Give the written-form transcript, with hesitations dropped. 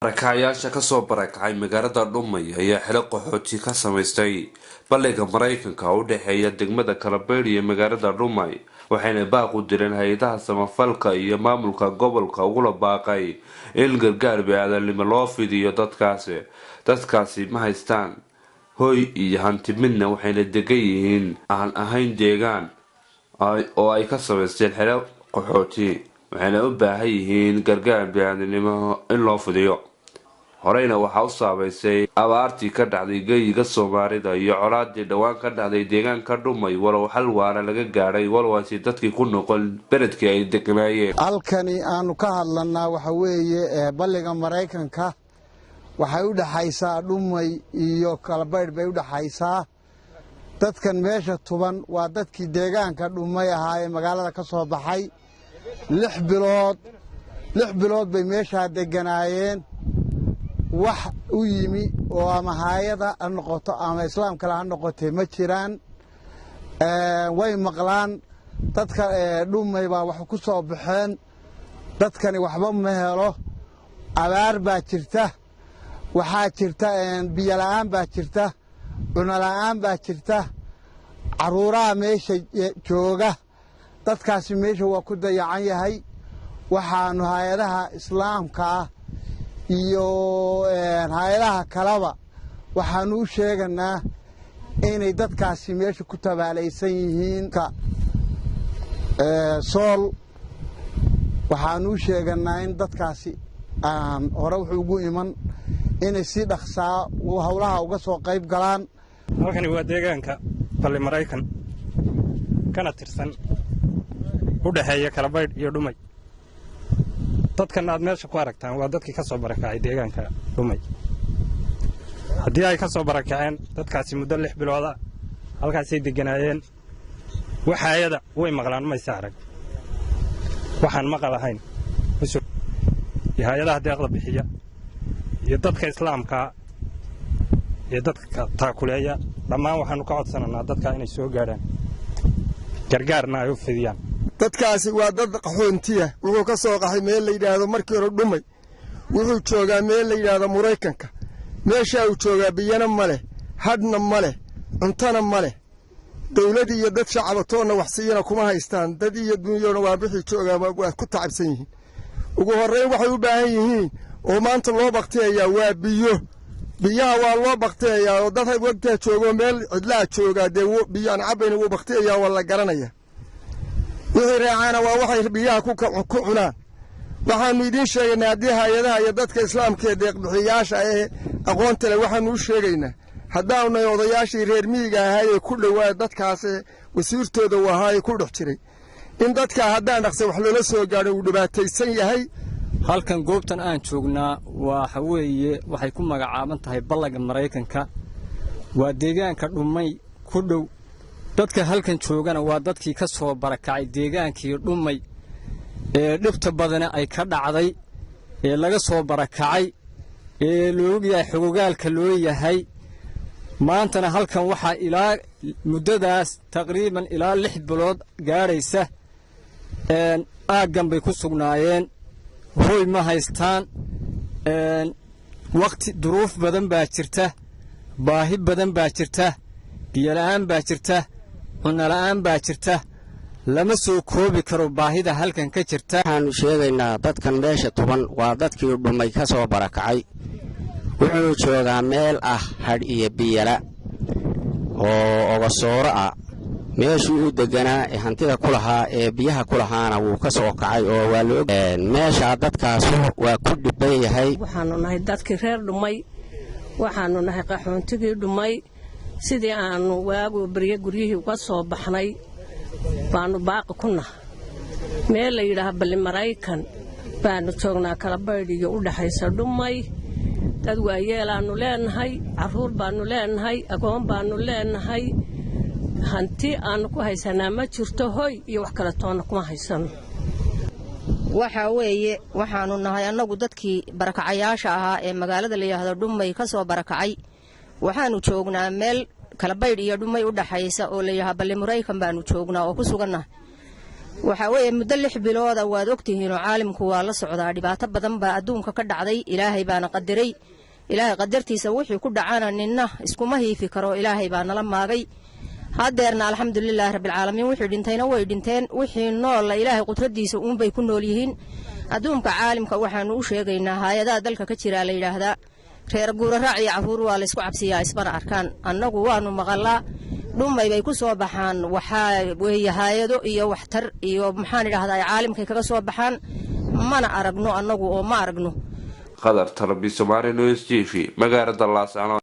Barakacayaasha ka soo barakacay magaalada Dhumay ayaa xilo qaxooti ka samaystay balliga Mareykanka u dhexeeya degmada Kalabeer iyo magaalada Dhumay waxayna baaq u direen hay'adaha samafalka iyo maamulka gobolka ugula baaqay in gargaar bini'aadanimo loo fidiyo dadkaasi ma haystaan hoy iyo hanti midna waxayna degan yihiin aan ahayn deegaan oo ay ka samaysteen xilo qaxooti waxayna u baahan yihiin gargaar bini'aadanimo in loo fidiyo horeyna waxa u saameysay abaartii ka dhacday geeyiga Soomaalida iyo colaadii dhawaan ka dhacday deegaanka Dhumay walow hal waana laga gaaray walwaasi dadkii ku noqon beledkii ay degnaayeen halkani aanu ka hadlanaa waxa weeye balliga Mareykanka waxay u dhaxaysaa Dhumay iyo Kalabeer bay u dhaxaysaa dadkan meesha tuban waa dadkii deegaanka Dhumay ahaa ee magaalada ka soo baxay 6 bilood bay meesha deganaayeen wax u yimi oo ama hay'ada noqoto ama islaam kale ha noqotay ma jiraan way maqlaan dadka Dhumay baa wax ku soo baxeen dadkani waxba ma helo abaar baa jirta waxaa jirta biyo la'aan baa jirta cunno la'aan baa jirta caruuraha meesha jooga dadkaasi meesha waa ku dayacan yahay waxaanu hay'adaha islaamka iyo hay'adaha kalaba waxaanu u sheeganaa inay dadkaasi meesha ku tabaalaysan yihiin sool waxaanu u sheeganaa in dadkaasi aan hore wuxuu ugu iman inay si dhaqsaa hawlaha uga soo qayb galaan halkani waa deegaanka balli Mareykan kana tirsan u dhaxeeya Kalabeer iyo Dhumay dadkan aad meesha ku aragtaan waa dadkii ka soo barakacay deegaanka Dhumay haddii ay ka soo barakaceen dadkaasi muddo 6 bilood ah halkaasay deganaayeen waxaayada way maqlaan ma saarag waxaan maqal ahayn hay'adaha deeqda bixiya iyo dadka islaamka iyo dadka taakuleeya dhammaan waxaanu ka codsanaynaa dadka inay soo gaaraan gargaarna ay u fidiyaan dadkaasi waa dad qaxoontiya wuxuu ka soo qaxay meel la yiraahdo markii hore Dhumay wuxuu joogaa meel la yiraahdo Mareykanka meesha uu joogaa biyana ma leh hadna ma leh cuntana ma leh dawladda iyo dad shacabtoona wax siiyana kuma haystaan dad iyo dunyada waa bixi joogaa waa ku tacabsan yihiin ugu horeyn waxay u baahan yihiin oo maanta loo baqteeyaa waa biyaha waa loo baqteeyaa oo dad waqtiga joogo meel cidla jooga de biyaan cabayna uu baqteeyaa wala garanaya wixii raacana waa waxay biyaha ku cunaan waxaanu idin sheegaynaa haddii hay'adaha iyo dadka islaamka ee deeq-bixiyaasha ee aqoonta leh waxaanu u sheegaynaa haddaanay odayaashii reer miyiga ahaa ee ku dhawaa dadkaas wasiirtooda wahaa ku dhex jiray in dadka haddaan dhaqso wax loola soo gaaro uu dhibaataysan yahay halkan goobtan aan joognaa waxa weeye waxay ku magacaaban tahay balliga Mareykanka waa deegaanka Dhumay ku dhow dadka halkan joogana waa dadkii ka soo barakacay deegaankii Dhumay ee dhibta badan ay ka dhacday ee laga soo barakacay ee loo yahay xogogaalka loo yahay maantana halkan waxa ilaa muddadaas taqriiban ilaa 6 bilood gaaraysa aagan bay ku sugnaayeen hoy ma haystaan waqti duruuf badan baa jirta baahi badan baa jirta biyo la'aan baa jirta cunno la'aan baa jirta lama soo koobi karo baahida halkan ka jirta waxaanu sheegaynaa dadkan meesha tuban waa dadkii Dhumay ka soo barakacay wuxuu joogaa meel hadh iyo biyala oo ogasooro meeshii uu deganaa ee hantida ku lahaa ee biyaha ku lahaana wuu ka soo kacay oo waa loo meesha dadkaas waa ku dhiban yahay waxaanu nahay dadkii reer Dhumay waxaanu nahay qaxoontigii Dhumay sidii aanu waagu bariye guryihii uga soo baxnay baanu baaqi ku nahay meel la yiraahdo balli Mareykan baanu joognaa Kalabeer iyo u dhaxaysa Dhumay dad waayeelaanu leenahay caruur baanu leenahay agoon baanu leenahay hanti aanu ku haysanaa ma jirto hoy iyo wax kale toona kuma haysano waxa weeye waxaanu nahay anagu dadkii barakacayaasha ahaa ee magaalada la yiraahdo Dhumay ka soo barakacay waxaanu joognaa meel Kalabeer iyo Dhumay u dhaxaysa oo la yiraahdo balli Mareykan baanu joognaa oo ku sugannahay waxa weeye muddo 6 bilooda waad ogtihiin oo caalamku waa la socdaa dhibaato badan baa adduunka ka dhacday ilaahay baana qadaray ilaahay qadartiisa wixii ku dhacana ninna iskuma hiifi karo ilaahay baa nala maagay hadeerna alxamdulillaah rabbil caalamiin wixii dhintayna way dhinteen wixii nool ilaahay qudradiisa uun bay ku nool yihiin adduunka caalamka waxaanu u sheegaynaa hay'adaha dalka ka jira la yiraahdaa reer guura raaci caruur waa la isku cabsiyaa isbana arkaan annagu waanu maqalaa dhumay bay ku soo baxaan waxa weeye hay'ado iyo waxtar iyo maxaan idhaahdaa caalamka kaga soo baxaan mana aragno annagu oo ma aragno qadar tarbi Soomaali News TV magaalada Laascaanood